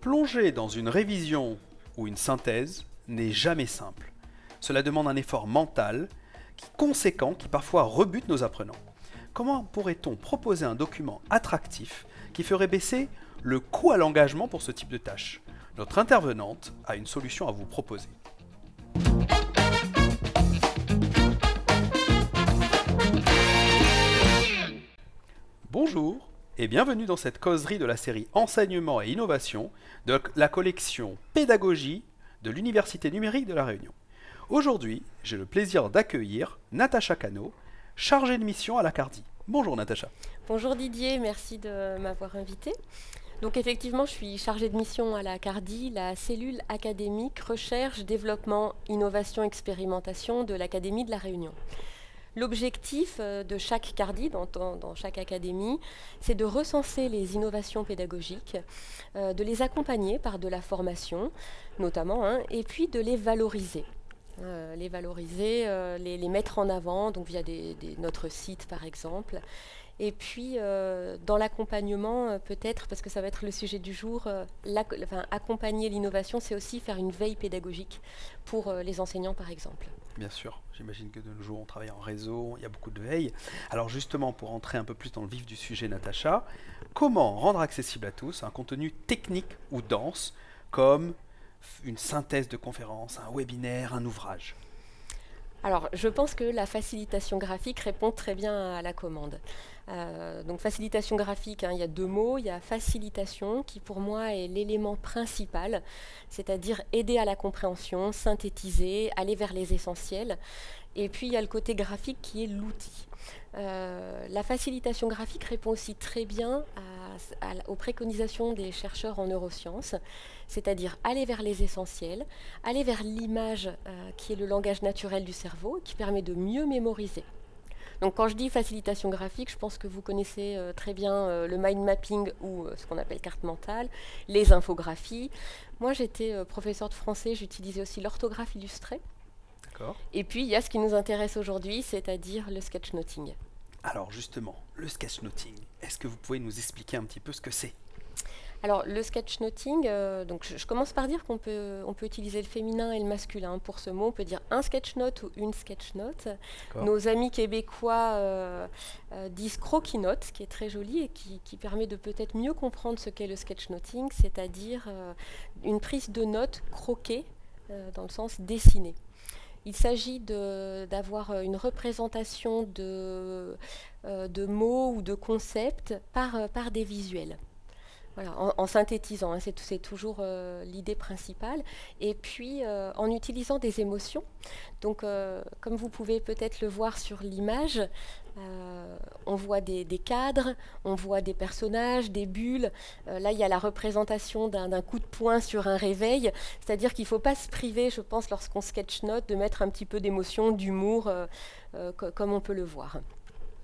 Plonger dans une révision ou une synthèse n'est jamais simple. Cela demande un effort mental conséquent qui parfois rebute nos apprenants. Comment pourrait-on proposer un document attractif qui ferait baisser le coût à l'engagement pour ce type de tâche? Notre intervenante a une solution à vous proposer. Bonjour et bienvenue dans cette causerie de la série Enseignement et Innovation de la collection Pédagogie de l'Université numérique de La Réunion. Aujourd'hui, j'ai le plaisir d'accueillir Natacha Cano, chargée de mission à l'Acadie. Bonjour Natacha. Bonjour Didier, merci de m'avoir invité. Donc effectivement, je suis chargée de mission à l'Acadie, la cellule académique recherche, développement, innovation, expérimentation de l'Académie de La Réunion. L'objectif de chaque CARDI, dans chaque académie, c'est de recenser les innovations pédagogiques, de les accompagner par de la formation, notamment, et puis de les valoriser. Les mettre en avant, donc via notre site par exemple. Et puis, dans l'accompagnement, peut-être, parce que ça va être le sujet du jour, accompagner l'innovation, c'est aussi faire une veille pédagogique pour les enseignants, par exemple. Bien sûr, j'imagine que de nos jours, on travaille en réseau, il y a beaucoup de veille. Alors justement, pour entrer un peu plus dans le vif du sujet, Natacha, comment rendre accessible à tous un contenu technique ou dense, comme une synthèse de conférence, un webinaire, un ouvrage? Alors, je pense que la facilitation graphique répond très bien à la commande. Donc, facilitation graphique, il y a deux mots. Il y a facilitation, qui pour moi est l'élément principal, c'est-à-dire aider à la compréhension, synthétiser, aller vers les essentiels. Et puis, il y a le côté graphique qui est l'outil. La facilitation graphique répond aussi très bien aux préconisations des chercheurs en neurosciences, c'est-à-dire aller vers les essentiels, aller vers l'image qui est le langage naturel du cerveau, qui permet de mieux mémoriser. Donc quand je dis facilitation graphique, je pense que vous connaissez très bien le mind mapping ou ce qu'on appelle carte mentale, les infographies. Moi j'étais professeure de français, j'utilisais aussi l'orthographe illustrée. Et puis il y a ce qui nous intéresse aujourd'hui, c'est-à-dire le sketchnoting. Alors justement, le sketchnoting, est-ce que vous pouvez nous expliquer un petit peu ce que c'est? Alors le sketchnoting, donc je commence par dire qu'on peut utiliser le féminin et le masculin pour ce mot. On peut dire un sketchnote ou une sketchnote. Nos amis québécois disent croquis-note, ce qui est très joli et qui permet de peut-être mieux comprendre ce qu'est le sketchnoting, c'est-à-dire une prise de notes croquée dans le sens dessiné. Il s'agit d'avoir une représentation de mots ou de concepts par des visuels. Voilà, en synthétisant, c'est toujours l'idée principale. Et puis, en utilisant des émotions. Donc, comme vous pouvez peut-être le voir sur l'image, on voit des cadres, on voit des personnages, des bulles. Là, il y a la représentation d'un coup de poing sur un réveil. C'est-à-dire qu'il ne faut pas se priver, je pense, lorsqu'on sketchnote, de mettre un petit peu d'émotion, d'humour, comme on peut le voir.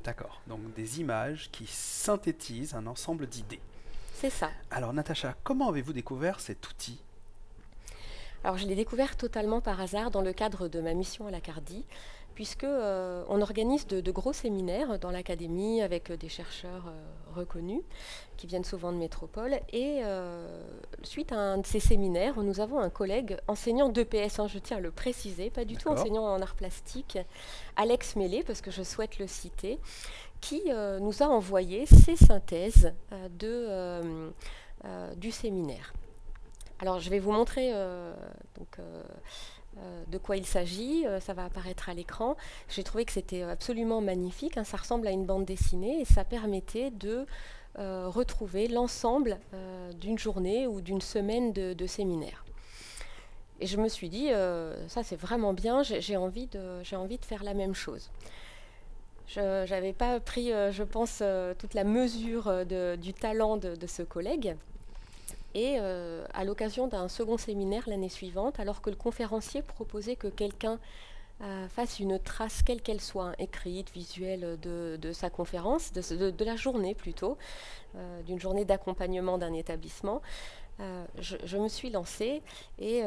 D'accord, donc des images qui synthétisent un ensemble d'idées. C'est ça. Alors Natacha, comment avez-vous découvert cet outil? Alors je l'ai découvert totalement par hasard dans le cadre de ma mission à l'Acadie, puisque on organise de gros séminaires dans l'académie avec des chercheurs reconnus qui viennent souvent de métropole. Et suite à un de ces séminaires, nous avons un collègue enseignant d'EPS, je tiens à le préciser, pas du tout enseignant en arts plastiques, Alex Mélé, parce que je souhaite le citer, qui nous a envoyé ses synthèses du séminaire. Alors je vais vous montrer de quoi il s'agit, ça va apparaître à l'écran. J'ai trouvé que c'était absolument magnifique, ça ressemble à une bande dessinée et ça permettait de retrouver l'ensemble d'une journée ou d'une semaine de séminaire. Et je me suis dit, ça c'est vraiment bien, j'ai envie de faire la même chose. Je n'avais pas pris, je pense, toute la mesure du talent de ce collègue. Et à l'occasion d'un second séminaire l'année suivante, alors que le conférencier proposait que quelqu'un fasse une trace, quelle qu'elle soit, écrite, visuelle, de sa conférence, de la journée plutôt, d'une journée d'accompagnement d'un établissement, je me suis lancée et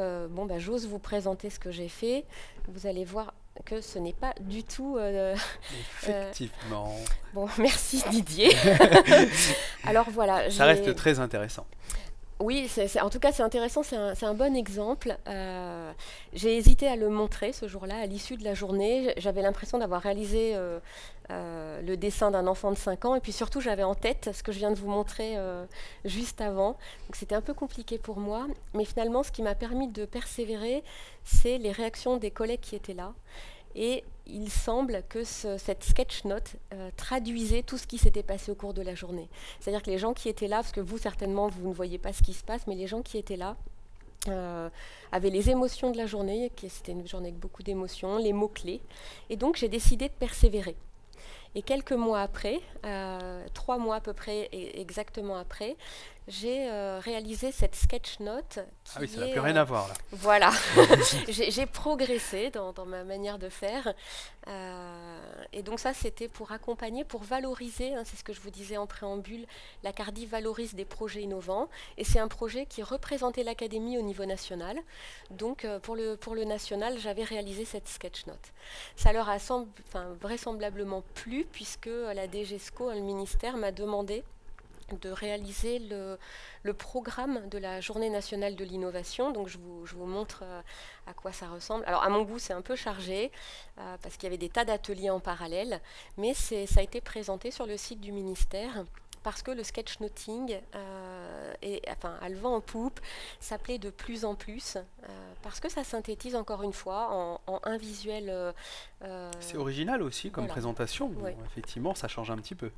j'ose vous présenter ce que j'ai fait. Vous allez voir que ce n'est pas du tout... Effectivement. Bon, merci Didier. Alors voilà. Ça reste très intéressant. Oui, en tout cas, c'est intéressant, c'est un bon exemple. J'ai hésité à le montrer ce jour-là, à l'issue de la journée. J'avais l'impression d'avoir réalisé le dessin d'un enfant de 5 ans, et puis surtout, j'avais en tête ce que je viens de vous montrer juste avant. Donc, c'était un peu compliqué pour moi, mais finalement, ce qui m'a permis de persévérer, c'est les réactions des collègues qui étaient là. Et il semble que cette sketch note traduisait tout ce qui s'était passé au cours de la journée. C'est-à-dire que les gens qui étaient là, parce que vous certainement vous ne voyez pas ce qui se passe, mais les gens qui étaient là avaient les émotions de la journée, c'était une journée avec beaucoup d'émotions, les mots-clés. Et donc j'ai décidé de persévérer. Et quelques mois après, 3 mois à peu près exactement après, j'ai réalisé cette sketch note. Ah oui, ça n'a plus rien à voir là. Voilà, j'ai progressé dans ma manière de faire. Et donc ça, c'était pour accompagner, pour valoriser, hein, c'est ce que je vous disais en préambule, la Cardi valorise des projets innovants. Et c'est un projet qui représentait l'Académie au niveau national. Donc pour le national, j'avais réalisé cette sketch note. Ça leur a vraisemblablement plu, puisque la DGESCO, le ministère, m'a demandé de réaliser le programme de la Journée nationale de l'innovation. Donc je vous montre à quoi ça ressemble. Alors à mon goût, c'est un peu chargé parce qu'il y avait des tas d'ateliers en parallèle, mais ça a été présenté sur le site du ministère parce que le sketchnoting a le vent en poupe, ça plaît de plus en plus, parce que ça synthétise encore une fois en un visuel. C'est original aussi comme présentation, ouais. Bon, effectivement ça change un petit peu.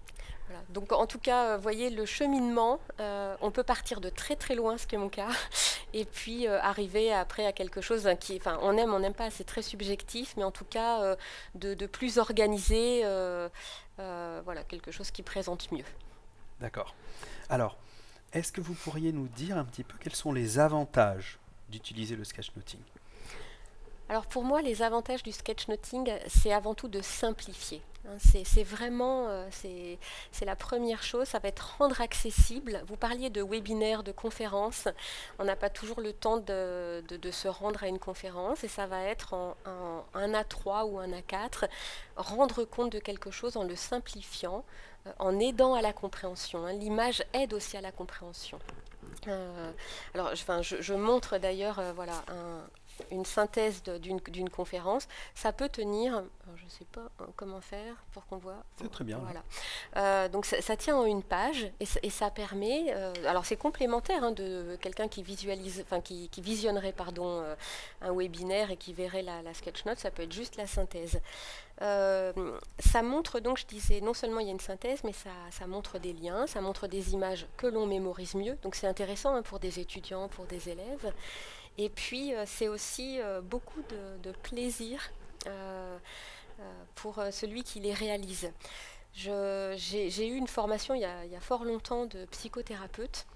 Voilà. Donc en tout cas, vous voyez le cheminement, on peut partir de très très loin, ce qui est mon cas, et puis arriver après à quelque chose qui, on n'aime pas, c'est très subjectif, mais en tout cas de plus organisé, voilà, quelque chose qui présente mieux. D'accord. Alors, est-ce que vous pourriez nous dire un petit peu quels sont les avantages d'utiliser le sketchnoting ? Alors pour moi, les avantages du sketchnoting, c'est avant tout de simplifier. C'est vraiment, c'est la première chose, ça va être rendre accessible. Vous parliez de webinaires, de conférences, on n'a pas toujours le temps de se rendre à une conférence, et ça va être en un A3 ou un A4, rendre compte de quelque chose en le simplifiant, en aidant à la compréhension. L'image aide aussi à la compréhension. Alors, je montre d'ailleurs voilà, une synthèse d'une conférence. Ça peut tenir, je ne sais pas comment faire pour qu'on voit. C'est très bien. Voilà. Donc ça tient en une page et ça permet. Alors c'est complémentaire de quelqu'un qui visualise, qui visionnerait un webinaire et qui verrait la sketch note. Ça peut être juste la synthèse. Ça montre donc, je disais, non seulement il y a une synthèse, mais ça montre des liens, ça montre des images que l'on mémorise mieux. Donc c'est intéressant pour des étudiants, pour des élèves. Et puis c'est aussi beaucoup de plaisir pour celui qui les réalise. J'ai eu une formation il y a fort longtemps de psychothérapeute.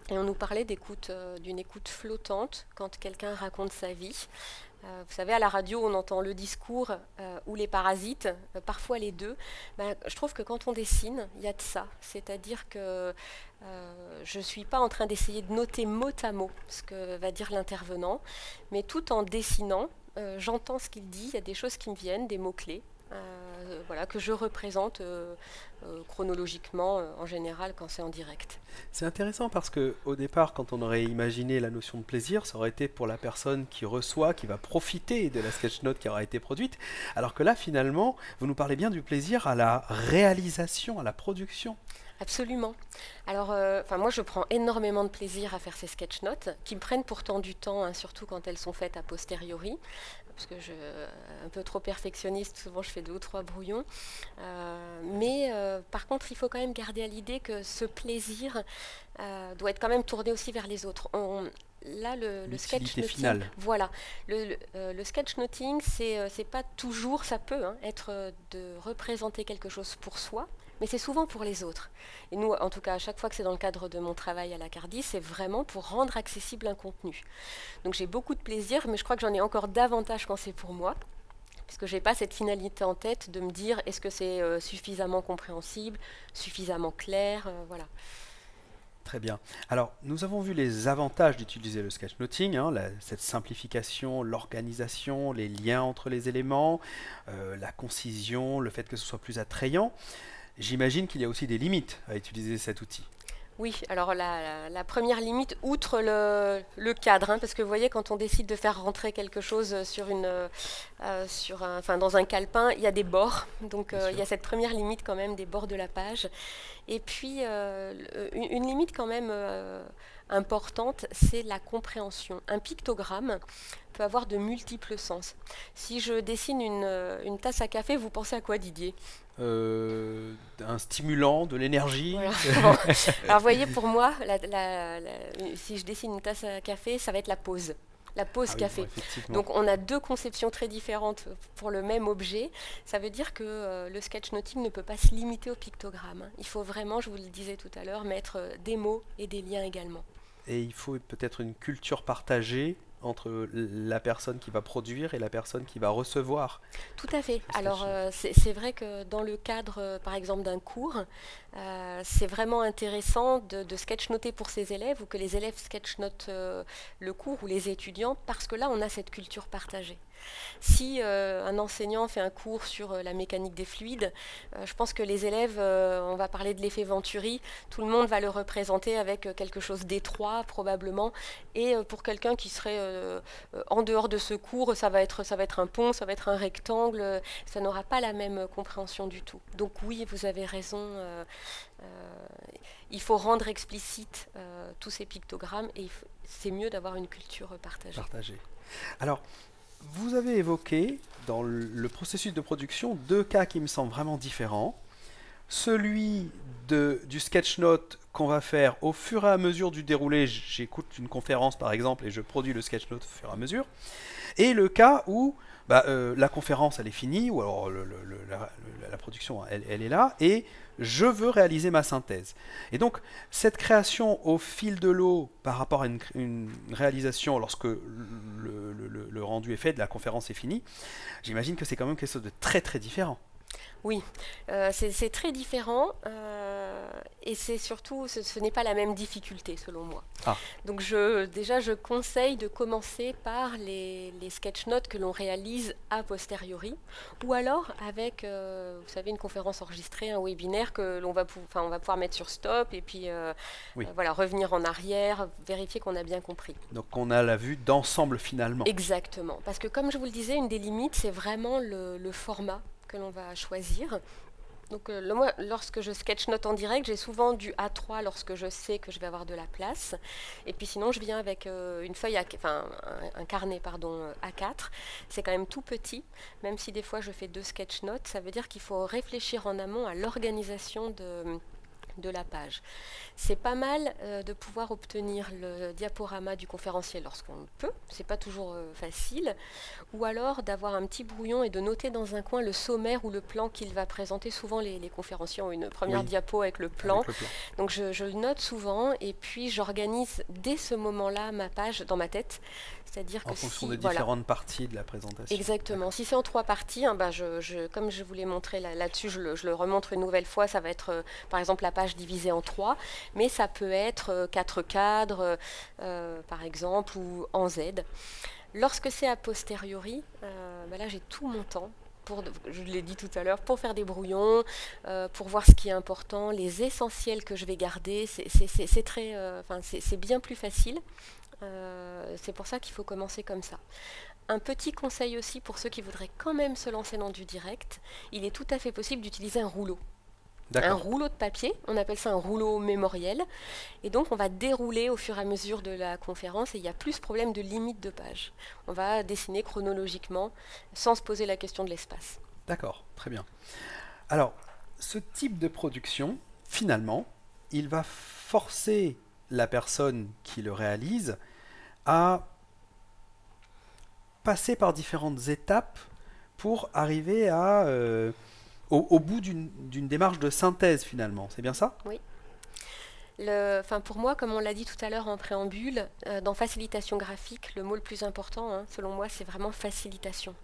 Et on nous parlait d'une écoute flottante quand quelqu'un raconte sa vie. Vous savez, à la radio, on entend le discours ou les parasites, parfois les deux. Je trouve que quand on dessine, il y a de ça. C'est-à-dire que je ne suis pas en train d'essayer de noter mot à mot ce que va dire l'intervenant, mais tout en dessinant, j'entends ce qu'il dit, il y a des choses qui me viennent, des mots-clés. Voilà, que je représente chronologiquement en général quand c'est en direct. C'est intéressant parce qu'au départ, quand on aurait imaginé la notion de plaisir, ça aurait été pour la personne qui reçoit, qui va profiter de la sketchnote qui aura été produite, alors que là finalement, vous nous parlez bien du plaisir à la réalisation, à la production. Absolument. Alors, moi, je prends énormément de plaisir à faire ces sketch notes, qui me prennent pourtant du temps, surtout quand elles sont faites a posteriori, parce que je suis un peu trop perfectionniste, souvent je fais 2 ou 3 brouillons. Mais par contre, il faut quand même garder à l'idée que ce plaisir doit être quand même tourné aussi vers les autres. Là, le sketchnoting, voilà, le sketchnoting, c'est pas toujours, ça peut être de représenter quelque chose pour soi, mais c'est souvent pour les autres. Et nous, en tout cas, à chaque fois que c'est dans le cadre de mon travail à la Cardi, c'est vraiment pour rendre accessible un contenu. Donc j'ai beaucoup de plaisir, mais je crois que j'en ai encore davantage quand c'est pour moi, puisque je n'ai pas cette finalité en tête de me dire est-ce que c'est suffisamment compréhensible, suffisamment clair, voilà. Très bien. Alors, nous avons vu les avantages d'utiliser le sketchnoting, cette simplification, l'organisation, les liens entre les éléments, la concision, le fait que ce soit plus attrayant. J'imagine qu'il y a aussi des limites à utiliser cet outil. Oui, alors la première limite, outre le cadre, hein, parce que vous voyez, quand on décide de faire rentrer quelque chose dans un calepin, il y a des bords. Donc il y a cette première limite quand même des bords de la page. Et puis une limite quand même importante, c'est la compréhension. Un pictogramme peut avoir de multiples sens. Si je dessine une tasse à café, vous pensez à quoi, Didier? Un stimulant, de l'énergie. Voilà. Bon. Alors, vous voyez, pour moi, si je dessine une tasse à café, ça va être la pause. La pause café. Bon, donc, on a deux conceptions très différentes pour le même objet. Ça veut dire que le sketchnoting ne peut pas se limiter au pictogramme. Il faut vraiment, je vous le disais tout à l'heure, mettre des mots et des liens également. Et il faut peut-être une culture partagée entre la personne qui va produire et la personne qui va recevoir. Tout à fait. Alors, c'est vrai que dans le cadre, par exemple, d'un cours, c'est vraiment intéressant de sketchnoter pour ses élèves ou que les élèves sketchnotent le cours ou les étudiants parce que là, on a cette culture partagée. Si un enseignant fait un cours sur la mécanique des fluides, je pense que les élèves, on va parler de l'effet Venturi, tout le monde va le représenter avec quelque chose d'étroit probablement, et pour quelqu'un qui serait en dehors de ce cours, ça va être un pont, ça va être un rectangle, ça n'aura pas la même compréhension du tout. Donc oui, vous avez raison, il faut rendre explicite tous ces pictogrammes et c'est mieux d'avoir une culture partagée. Alors, vous avez évoqué dans le processus de production deux cas qui me semblent vraiment différents. Celui du sketchnote qu'on va faire au fur et à mesure du déroulé, j'écoute une conférence par exemple et je produis le sketchnote au fur et à mesure. Et le cas où la conférence elle est finie, ou alors la production elle est là, et je veux réaliser ma synthèse. Et donc cette création au fil de l'eau par rapport à une réalisation lorsque le rendu est fait, la conférence est finie, j'imagine que c'est quand même quelque chose de très très différent. Oui, c'est très différent et c'est surtout, ce n'est pas la même difficulté selon moi. Ah. Donc je conseille de commencer par les sketch notes que l'on réalise a posteriori ou alors avec, vous savez, une conférence enregistrée, un webinaire que on va pouvoir mettre sur stop et puis voilà, revenir en arrière, vérifier qu'on a bien compris. Donc on a la vue d'ensemble finalement. Exactement, parce que comme je vous le disais, une des limites, c'est vraiment le format que l'on va choisir. Donc moi, lorsque je sketchnote en direct, j'ai souvent du A3 lorsque je sais que je vais avoir de la place. Et puis sinon, je viens avec une feuille, un carnet A4. C'est quand même tout petit, même si des fois je fais 2 sketchnotes. Ça veut dire qu'il faut réfléchir en amont à l'organisation de la page. C'est pas mal de pouvoir obtenir le diaporama du conférencier lorsqu'on le peut, c'est pas toujours facile, ou alors d'avoir un petit brouillon et de noter dans un coin le sommaire ou le plan qu'il va présenter. Souvent les conférenciers ont une première diapo avec le plan. Donc je le note souvent et puis j'organise dès ce moment-là ma page dans ma tête. C'est-à-dire en fonction des différentes parties de la présentation. Exactement. Si c'est en 3 parties, hein, comme je vous l'ai montré là-dessus, je le remontre une nouvelle fois. Ça va être par exemple la page divisée en 3, mais ça peut être 4 cadres, par exemple, ou en Z. Lorsque c'est a posteriori, là j'ai tout mon temps. Je l'ai dit tout à l'heure, pour faire des brouillons, pour voir ce qui est important, les essentiels que je vais garder, c'est bien plus facile. C'est pour ça qu'il faut commencer comme ça. Un petit conseil aussi pour ceux qui voudraient quand même se lancer dans du direct, il est tout à fait possible d'utiliser un rouleau. Un rouleau de papier, on appelle ça un rouleau mémoriel, et donc on va dérouler au fur et à mesure de la conférence et il n'y a plus ce problème de limite de page. On va dessiner chronologiquement sans se poser la question de l'espace. D'accord, très bien. Alors, ce type de production, finalement, il va forcer la personne qui le réalise à passer par différentes étapes pour arriver au bout d'une démarche de synthèse finalement. C'est bien ça ? Oui. Pour moi, comme on l'a dit tout à l'heure en préambule, dans facilitation graphique, le mot le plus important, selon moi, c'est vraiment facilitation.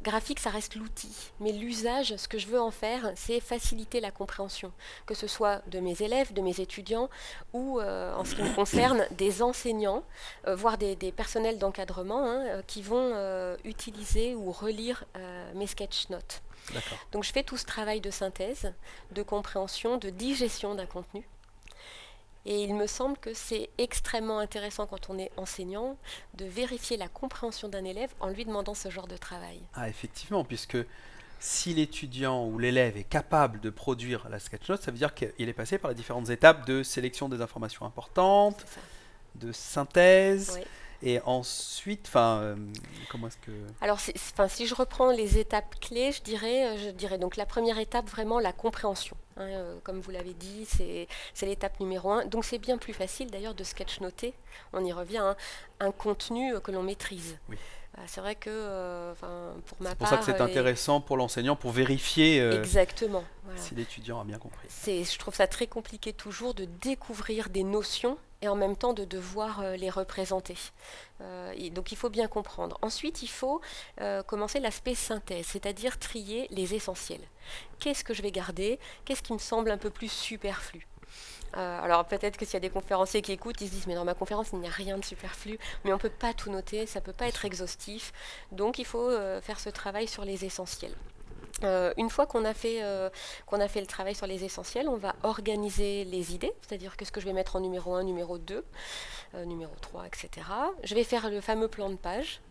Graphique, ça reste l'outil, mais l'usage, ce que je veux en faire, c'est faciliter la compréhension, que ce soit de mes élèves, de mes étudiants, ou en ce qui me concerne, des enseignants, voire des personnels d'encadrement qui vont utiliser ou relire mes sketch notes. Donc je fais tout ce travail de synthèse, de compréhension, de digestion d'un contenu. Et il me semble que c'est extrêmement intéressant quand on est enseignant de vérifier la compréhension d'un élève en lui demandant ce genre de travail. Ah, effectivement, puisque si l'étudiant ou l'élève est capable de produire la sketchnote, ça veut dire qu'il est passé par les différentes étapes de sélection des informations importantes, de synthèse, Oui. et ensuite, comment est-ce que... Alors, si je reprends les étapes clés, je dirais donc la première étape, vraiment la compréhension. Comme vous l'avez dit, c'est l'étape numéro 1. Donc, c'est bien plus facile d'ailleurs de sketchnoter, on y revient, un contenu que l'on maîtrise. Oui. C'est vrai que, pour ma part... C'est pour ça que c'est intéressant pour l'enseignant, pour vérifier exactement, voilà. Si l'étudiant a bien compris. Je trouve ça très compliqué toujours de découvrir des notions et en même temps de devoir les représenter. Donc il faut bien comprendre. Ensuite, il faut commencer l'aspect synthèse, c'est-à-dire trier les essentiels. Qu'est-ce que je vais garder? Qu'est-ce qui me semble un peu plus superflu? Alors peut-être que s'il y a des conférenciers qui écoutent, ils se disent mais dans ma conférence il n'y a rien de superflu, mais on ne peut pas tout noter, ça ne peut pas être exhaustif, donc il faut faire ce travail sur les essentiels. Une fois qu'on a fait le travail sur les essentiels, on va organiser les idées, c'est-à-dire qu'est-ce que je vais mettre en numéro 1, numéro 2, numéro 3, etc. Je vais faire le fameux plan de page.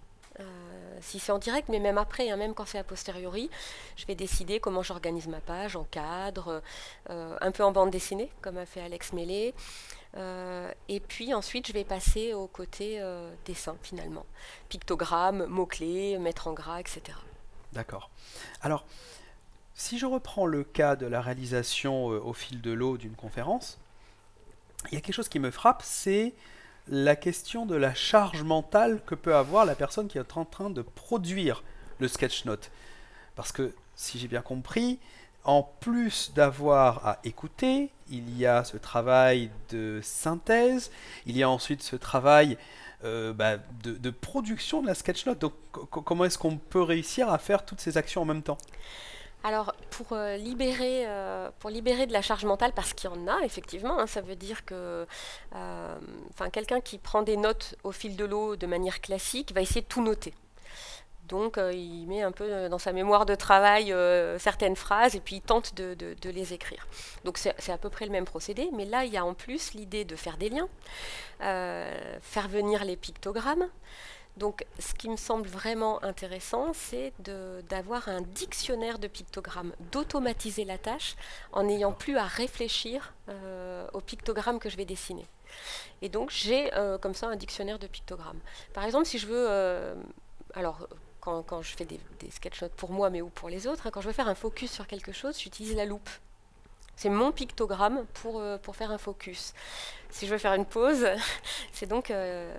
Si c'est en direct, mais même après, même quand c'est a posteriori, je vais décider comment j'organise ma page, en cadre, un peu en bande dessinée, comme a fait Alex Mellé. Et puis ensuite, je vais passer au côté dessin, finalement. Pictogrammes, mots-clés, mettre en gras, etc. D'accord. Alors, si je reprends le cas de la réalisation au fil de l'eau d'une conférence, il y a quelque chose qui me frappe, c'est la question de la charge mentale que peut avoir la personne qui est en train de produire le sketchnote. Parce que, si j'ai bien compris, en plus d'avoir à écouter, il y a ce travail de synthèse, il y a ensuite ce travail de production de la sketchnote. Donc, comment est-ce qu'on peut réussir à faire toutes ces actions en même temps? Alors, pour libérer de la charge mentale, parce qu'il y en a effectivement, ça veut dire que quelqu'un qui prend des notes au fil de l'eau de manière classique va essayer de tout noter. Donc, il met un peu dans sa mémoire de travail certaines phrases et puis il tente de les écrire. Donc, c'est à peu près le même procédé, mais là, il y a en plus l'idée de faire des liens, faire venir les pictogrammes. Donc, ce qui me semble vraiment intéressant, c'est d'avoir un dictionnaire de pictogrammes, d'automatiser la tâche en n'ayant plus à réfléchir aux pictogrammes que je vais dessiner. Et donc, j'ai comme ça un dictionnaire de pictogrammes. Par exemple, si je veux... quand je fais des sketchnotes pour moi, mais ou pour les autres, quand je veux faire un focus sur quelque chose, j'utilise la loupe. C'est mon pictogramme pour faire un focus. Si je veux faire une pause, c'est donc la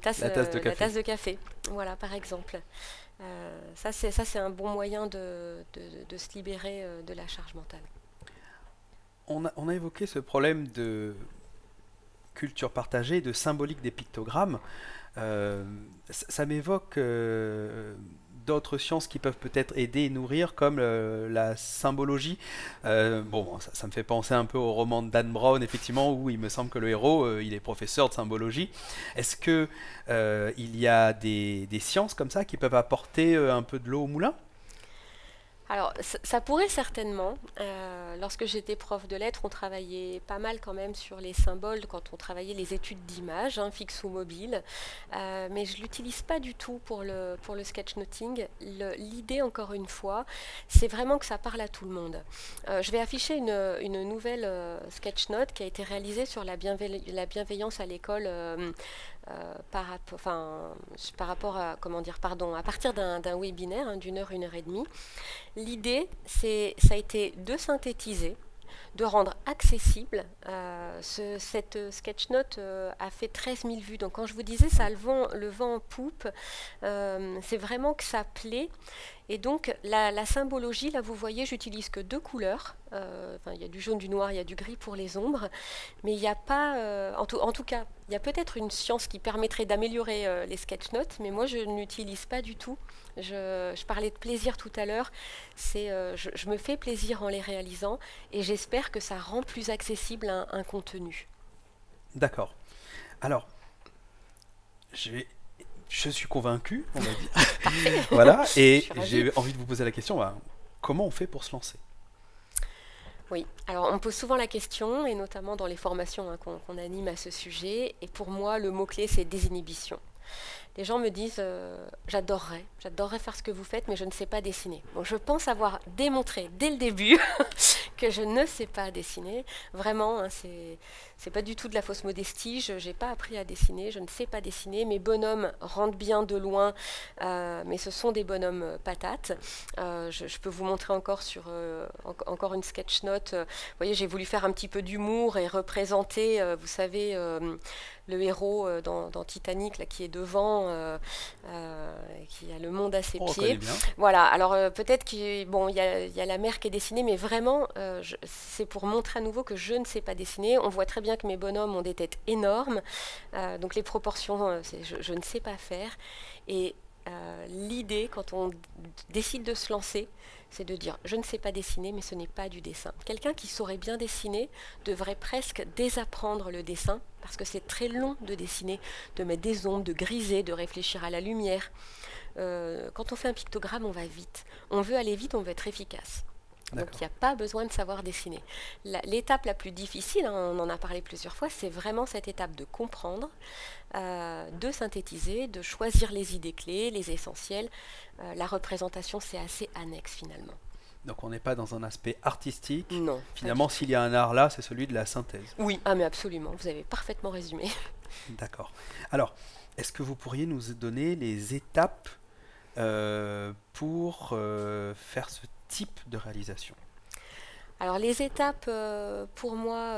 tasse de café. Voilà, par exemple. Ça, c'est un bon moyen de se libérer de la charge mentale. On a évoqué ce problème de culture partagée, de symbolique des pictogrammes. Ça m'évoque d'autres sciences qui peuvent peut-être aider et nourrir, comme la symbologie. Ça me fait penser un peu au roman de Dan Brown, effectivement, où il me semble que le héros, il est professeur de symbologie. Est-ce que il y a des sciences comme ça qui peuvent apporter un peu de l'eau au moulin? Alors, ça pourrait certainement. Lorsque j'étais prof de lettres, on travaillait pas mal quand même sur les symboles quand on travaillait les études d'images, fixes ou mobiles. Mais je ne l'utilise pas du tout pour le sketchnoting. L'idée, encore une fois, c'est vraiment que ça parle à tout le monde. Je vais afficher une nouvelle sketchnote qui a été réalisée sur la bienveillance à l'école. Par rapport à, à partir d'un webinaire d'une heure, 1 heure et demie. L'idée, ça a été de synthétiser, de rendre accessible. Cette sketchnote a fait 13 000 vues. Donc quand je vous disais ça le vent en poupe, c'est vraiment que ça plaît. Et donc la symbologie, là vous voyez, j'utilise que 2 couleurs. Il y a du jaune, du noir, il y a du gris pour les ombres. Mais il n'y a pas, en tout cas, il y a peut-être une science qui permettrait d'améliorer les sketchnotes, mais moi je n'utilise pas du tout. Je parlais de plaisir tout à l'heure. Je me fais plaisir en les réalisant et j'espère que ça rend plus accessible un contenu. D'accord. Alors, je suis convaincu, on va dire. Voilà, et j'ai envie de vous poser la question, comment on fait pour se lancer? Oui, alors on me pose souvent la question, et notamment dans les formations qu'on anime à ce sujet, et pour moi le mot-clé c'est désinhibition. Les gens me disent j'adorerais faire ce que vous faites, mais je ne sais pas dessiner. Bon, je pense avoir démontré dès le début que je ne sais pas dessiner. Vraiment, hein, c'est pas du tout de la fausse modestie. Je n'ai pas appris à dessiner, je ne sais pas dessiner. Mes bonhommes rentrent bien de loin, mais ce sont des bonhommes patates. Je peux vous montrer encore encore une sketch note. Vous voyez, j'ai voulu faire un petit peu d'humour et représenter, vous savez, le héros dans Titanic là, qui est devant, qui a le monde à ses pieds. Voilà, alors peut-être qu'il bon, y a la mer qui est dessinée, mais vraiment, c'est pour montrer à nouveau que je ne sais pas dessiner. On voit très bien que mes bonhommes ont des têtes énormes, donc les proportions, je ne sais pas faire. Et l'idée, quand on décide de se lancer, c'est de dire je ne sais pas dessiner, mais ce n'est pas du dessin. Quelqu'un qui saurait bien dessiner devrait presque désapprendre le dessin, parce que c'est très long de dessiner, de mettre des ombres, de griser, de réfléchir à la lumière. Quand on fait un pictogramme, on va vite. On veut aller vite, on veut être efficace. Donc il n'y a pas besoin de savoir dessiner. L'étape la plus difficile, hein, on en a parlé plusieurs fois, c'est vraiment cette étape de comprendre, de synthétiser, de choisir les idées clés, les essentiels. La représentation, c'est assez annexe finalement. Donc on n'est pas dans un aspect artistique. Non. Finalement, s'il y a un art là, c'est celui de la synthèse. Oui, mais absolument, vous avez parfaitement résumé. D'accord. Alors, est-ce que vous pourriez nous donner les étapes pour faire ce type de réalisation? Alors les étapes, pour moi,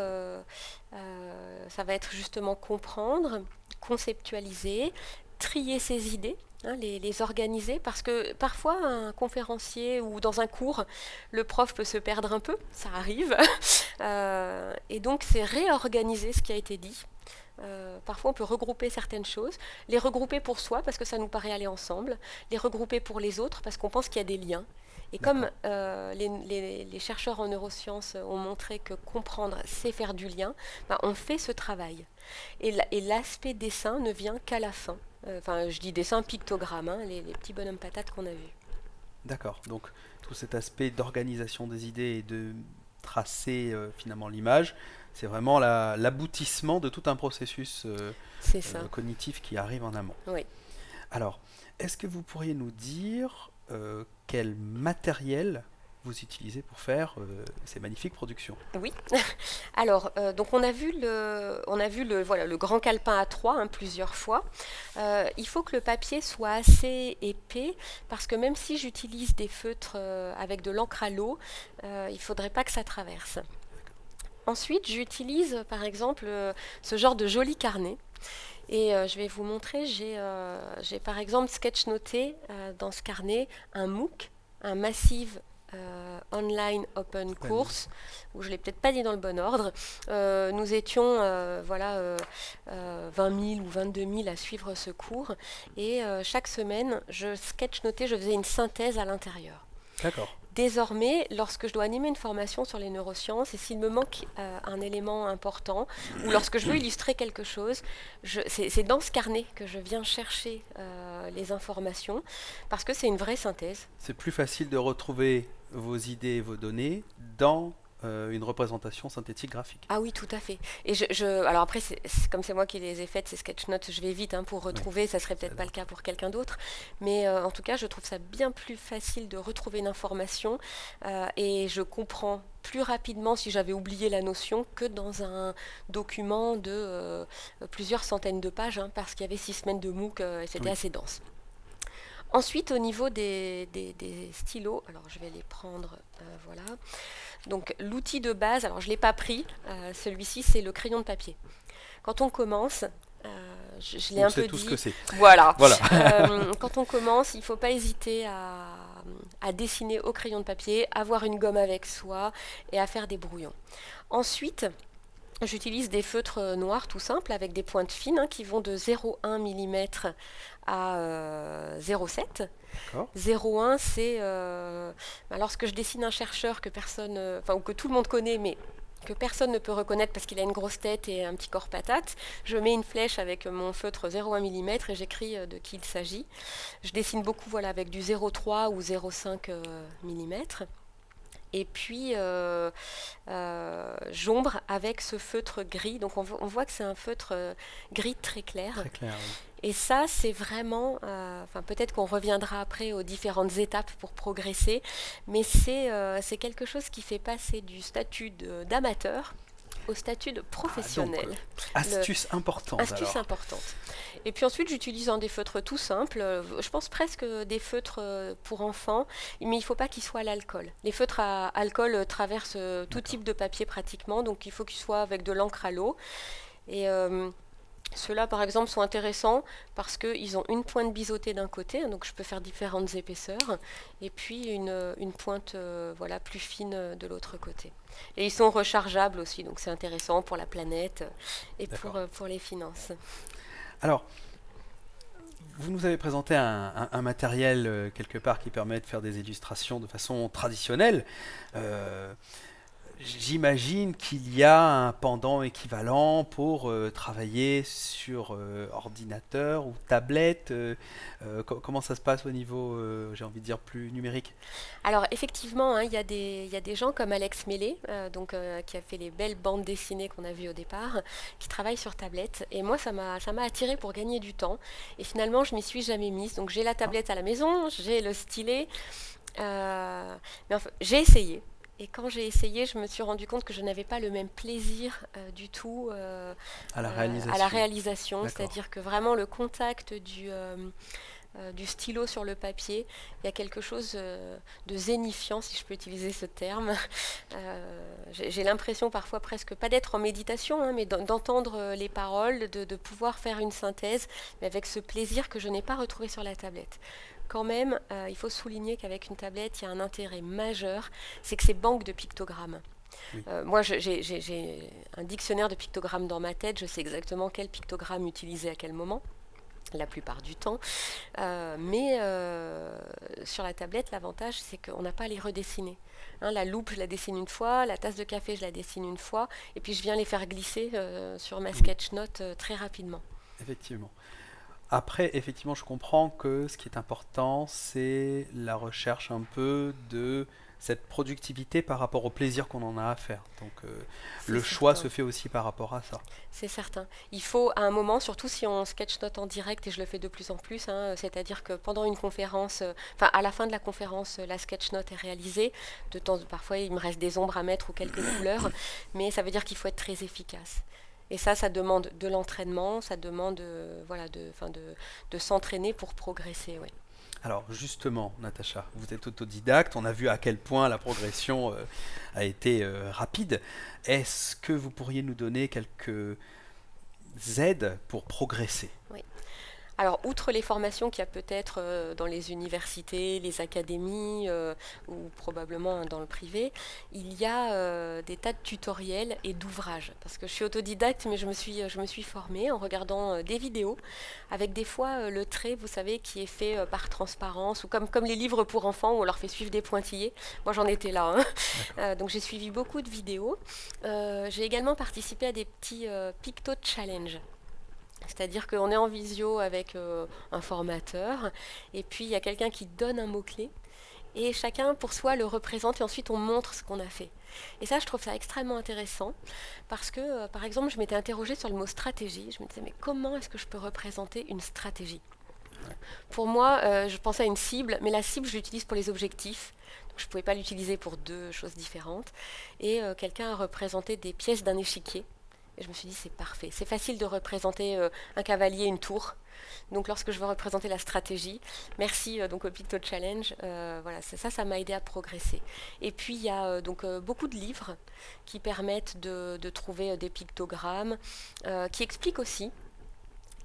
ça va être justement comprendre, conceptualiser, trier ses idées, hein, les organiser, parce que parfois un conférencier ou dans un cours, le prof peut se perdre un peu, ça arrive, et donc c'est réorganiser ce qui a été dit. Parfois on peut regrouper certaines choses, les regrouper pour soi parce que ça nous paraît aller ensemble, les regrouper pour les autres parce qu'on pense qu'il y a des liens. Et comme les chercheurs en neurosciences ont montré que comprendre, c'est faire du lien, ben on fait ce travail. Et l'aspect dessin ne vient qu'à la fin. Enfin, je dis dessin, pictogramme, hein, les petits bonhommes patates qu'on a vus. D'accord, donc tout cet aspect d'organisation des idées et de tracer finalement l'image, c'est vraiment l'aboutissement de tout un processus cognitif qui arrive en amont. Oui. Alors, est-ce que vous pourriez nous dire quel matériel vous utilisez pour faire ces magnifiques productions? Oui. Alors, donc on a vu le grand calepin A3 hein, plusieurs fois. Il faut que le papier soit assez épais parce que même si j'utilise des feutres avec de l'encre à l'eau, il ne faudrait pas que ça traverse. Ensuite, j'utilise par exemple ce genre de joli carnet. Et je vais vous montrer, j'ai par exemple sketchnoté dans ce carnet un MOOC, un Massive Online Open Course, où je ne l'ai peut-être pas dit dans le bon ordre. Nous étions 20 000 ou 22 000 à suivre ce cours. Et chaque semaine, je sketchnotais, je faisais une synthèse à l'intérieur. D'accord. Désormais, lorsque je dois animer une formation sur les neurosciences, et s'il me manque un élément important, ou lorsque je veux illustrer quelque chose, c'est dans ce carnet que je viens chercher les informations, parce que c'est une vraie synthèse. C'est plus facile de retrouver vos idées et vos données dans une représentation synthétique graphique. Ah oui, tout à fait. Et alors après, comme c'est moi qui les ai faites, ces sketch notes, je vais vite hein, pour retrouver, oui. Ça serait peut-être pas le cas pour quelqu'un d'autre, mais en tout cas, je trouve ça bien plus facile de retrouver une information et je comprends plus rapidement si j'avais oublié la notion que dans un document de plusieurs centaines de pages, hein, parce qu'il y avait 6 semaines de MOOC et c'était assez dense. Ensuite, au niveau des stylos, alors je vais les prendre, voilà. Donc l'outil de base, alors je ne l'ai pas pris, celui-ci c'est le crayon de papier. Quand on commence, je l'ai un peu dit. Tout ce que c'est. Voilà. Quand on commence, il ne faut pas hésiter à dessiner au crayon de papier, avoir une gomme avec soi et à faire des brouillons. Ensuite, j'utilise des feutres noirs tout simples avec des pointes fines hein, qui vont de 0,1 mm à 0,7. 0,1 c'est lorsque je dessine un chercheur que personne, ou que tout le monde connaît mais que personne ne peut reconnaître parce qu'il a une grosse tête et un petit corps patate, je mets une flèche avec mon feutre 0,1 mm et j'écris de qui il s'agit. Je dessine beaucoup avec du 0,3 ou 0,5 mm. Et puis, j'ombre avec ce feutre gris. Donc on voit que c'est un feutre gris très clair. Très clair, oui. Et ça, c'est vraiment, peut-être qu'on reviendra après aux différentes étapes pour progresser, mais c'est quelque chose qui fait passer du statut d'amateur au statut de professionnel. Astuce importante. Astuce importante. Et puis ensuite, j'utilise des feutres tout simples. Je pense presque des feutres pour enfants, mais il ne faut pas qu'ils soient à l'alcool. Les feutres à alcool traversent tout type de papier pratiquement, donc il faut qu'ils soient avec de l'encre à l'eau. Et ceux-là, par exemple, sont intéressants parce qu'ils ont une pointe biseautée d'un côté, donc je peux faire différentes épaisseurs, et puis une pointe plus fine de l'autre côté. Et ils sont rechargeables aussi, donc c'est intéressant pour la planète et pour les finances. Alors, vous nous avez présenté un matériel quelque part qui permet de faire des illustrations de façon traditionnelle. J'imagine qu'il y a un pendant équivalent pour travailler sur ordinateur ou tablette. Comment ça se passe au niveau, j'ai envie de dire, plus numérique? Alors effectivement, il y a des gens comme Alex Mellet, qui a fait les belles bandes dessinées qu'on a vues au départ, qui travaillent sur tablette. Et moi, ça m'a attirée pour gagner du temps. Et finalement, je m'y suis jamais mise. Donc j'ai la tablette à la maison, j'ai le stylet. Mais enfin, j'ai essayé. Et quand j'ai essayé, je me suis rendu compte que je n'avais pas le même plaisir du tout à la réalisation. C'est-à-dire que vraiment le contact du stylo sur le papier, il y a quelque chose de zénifiant, si je peux utiliser ce terme. J'ai l'impression parfois presque, pas d'être en méditation, mais d'entendre les paroles, de pouvoir faire une synthèse, mais avec ce plaisir que je n'ai pas retrouvé sur la tablette. Quand même, il faut souligner qu'avec une tablette, il y a un intérêt majeur, c'est que c'est banque de pictogrammes. Oui. Moi, j'ai un dictionnaire de pictogrammes dans ma tête, je sais exactement quel pictogramme utiliser à quel moment, la plupart du temps. Mais sur la tablette, l'avantage, c'est qu'on n'a pas à les redessiner. La loupe, je la dessine une fois, la tasse de café, je la dessine une fois, et puis je viens les faire glisser sur ma sketch note très rapidement. Effectivement. Après, effectivement, je comprends que ce qui est important, c'est la recherche un peu de cette productivité par rapport au plaisir qu'on en a à faire. Donc, le choix se fait aussi par rapport à ça. C'est certain. Il faut, à un moment, surtout si on sketchnote en direct, et je le fais de plus en plus, c'est-à-dire que pendant une conférence, à la fin de la conférence, la sketchnote est réalisée. Parfois, il me reste des ombres à mettre ou quelques couleurs, mais ça veut dire qu'il faut être très efficace. Et ça demande de l'entraînement, ça demande de s'entraîner pour progresser. Ouais. Alors justement, Natacha, vous êtes autodidacte, on a vu à quel point la progression a été rapide. Est-ce que vous pourriez nous donner quelques aides pour progresser? Oui. Alors, outre les formations qu'il y a peut-être dans les universités, les académies ou probablement dans le privé, il y a des tas de tutoriels et d'ouvrages. Parce que je suis autodidacte, mais je me suis formée en regardant des vidéos, avec des fois le trait, vous savez, qui est fait par transparence, ou comme les livres pour enfants où on leur fait suivre des pointillés. Moi, j'en étais là. Donc, j'ai suivi beaucoup de vidéos. J'ai également participé à des petits Picto Challenge. C'est-à-dire qu'on est en visio avec un formateur, et puis il y a quelqu'un qui donne un mot-clé, et chacun pour soi le représente, et ensuite on montre ce qu'on a fait. Et ça, je trouve ça extrêmement intéressant, parce que, par exemple, je m'étais interrogée sur le mot stratégie. Je me disais, mais comment est-ce que je peux représenter une stratégie? Pour moi, je pensais à une cible, mais la cible, je l'utilise pour les objectifs. Donc, je ne pouvais pas l'utiliser pour deux choses différentes. Et quelqu'un a représenté des pièces d'un échiquier. Et je me suis dit, c'est parfait. C'est facile de représenter un cavalier, une tour. Donc, lorsque je veux représenter la stratégie, merci donc au Picto Challenge. Ça m'a aidé à progresser. Et puis, il y a beaucoup de livres qui permettent de trouver des pictogrammes, qui expliquent aussi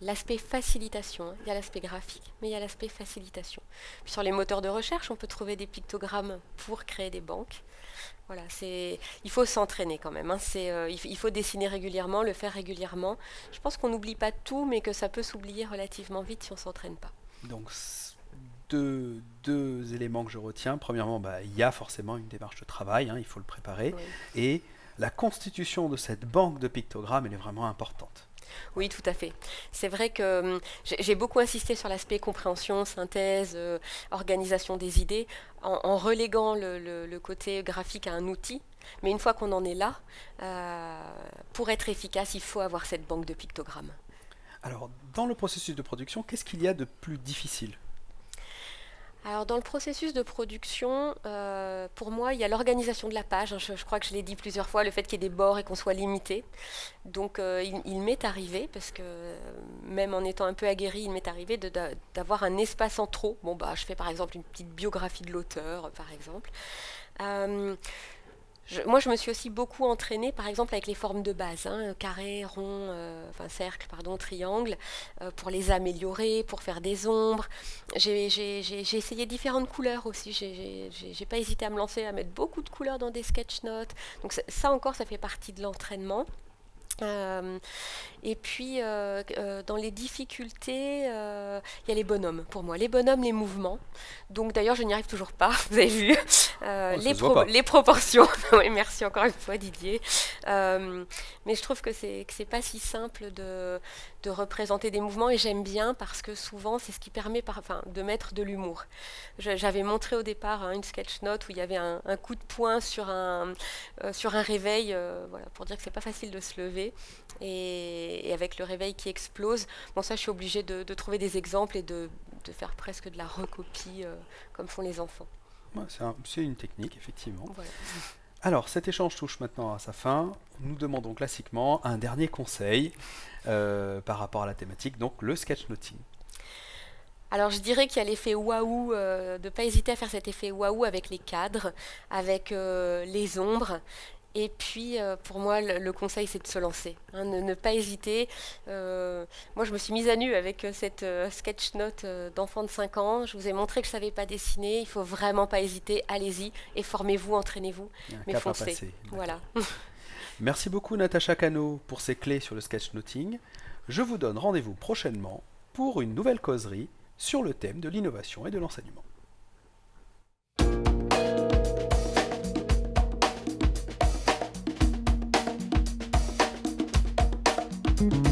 l'aspect facilitation. Il y a l'aspect graphique, mais il y a l'aspect facilitation. Puis sur les moteurs de recherche, on peut trouver des pictogrammes pour créer des banques. Voilà, il faut s'entraîner quand même. Il faut dessiner régulièrement, le faire régulièrement. Je pense qu'on n'oublie pas tout, mais que ça peut s'oublier relativement vite si on ne s'entraîne pas. Donc, deux éléments que je retiens. Premièrement, il y a forcément une démarche de travail, il faut le préparer. Oui. Et la constitution de cette banque de pictogrammes, elle est vraiment importante. Oui, tout à fait. C'est vrai que j'ai beaucoup insisté sur l'aspect compréhension, synthèse, organisation des idées, en reléguant le côté graphique à un outil. Mais une fois qu'on en est là, pour être efficace, il faut avoir cette banque de pictogrammes. Alors, dans le processus de production, qu'est-ce qu'il y a de plus difficile? Alors dans le processus de production, pour moi, il y a l'organisation de la page. Je crois que je l'ai dit plusieurs fois, le fait qu'il y ait des bords et qu'on soit limité. Donc il m'est arrivé, parce que même en étant un peu aguerri, il m'est arrivé d'avoir un espace en trop. Bon bah je fais par exemple une petite biographie de l'auteur, par exemple. Moi, je me suis aussi beaucoup entraînée, par exemple, avec les formes de base, hein, carré, rond, enfin cercle, pardon, triangle, pour les améliorer, pour faire des ombres. J'ai essayé différentes couleurs aussi. J'ai pas hésité à me lancer, à mettre beaucoup de couleurs dans des sketch notes. Donc ça encore, ça fait partie de l'entraînement. Et puis dans les difficultés, il y a les bonhommes pour moi, les bonhommes, les mouvements. Donc d'ailleurs je n'y arrive toujours pas, vous avez vu, les proportions. Oui, merci encore une fois Didier. Mais je trouve que c'est pas si simple de représenter des mouvements, et j'aime bien parce que souvent c'est ce qui permet de mettre de l'humour. J'avais montré au départ une sketch note où il y avait un coup de poing sur un réveil, voilà, pour dire que c'est pas facile de se lever. Et avec le réveil qui explose, bon ça je suis obligée de trouver des exemples et de faire presque de la recopie comme font les enfants. Ouais, c'est une technique, effectivement. Voilà. Alors, cet échange touche maintenant à sa fin. Nous demandons classiquement un dernier conseil par rapport à la thématique, donc le sketchnoting. Alors je dirais qu'il y a l'effet waouh, de ne pas hésiter à faire cet effet waouh avec les cadres, avec les ombres. Et puis, pour moi, le conseil, c'est de se lancer, hein, ne pas hésiter. Moi, je me suis mise à nu avec cette sketch note d'enfant de 5 ans. Je vous ai montré que je ne savais pas dessiner. Il ne faut vraiment pas hésiter. Allez-y et formez-vous, entraînez-vous. Mais foncez. Voilà. Merci beaucoup, Natacha Cano, pour ces clés sur le sketchnoting. Je vous donne rendez-vous prochainement pour une nouvelle causerie sur le thème de l'innovation et de l'enseignement. Thank you.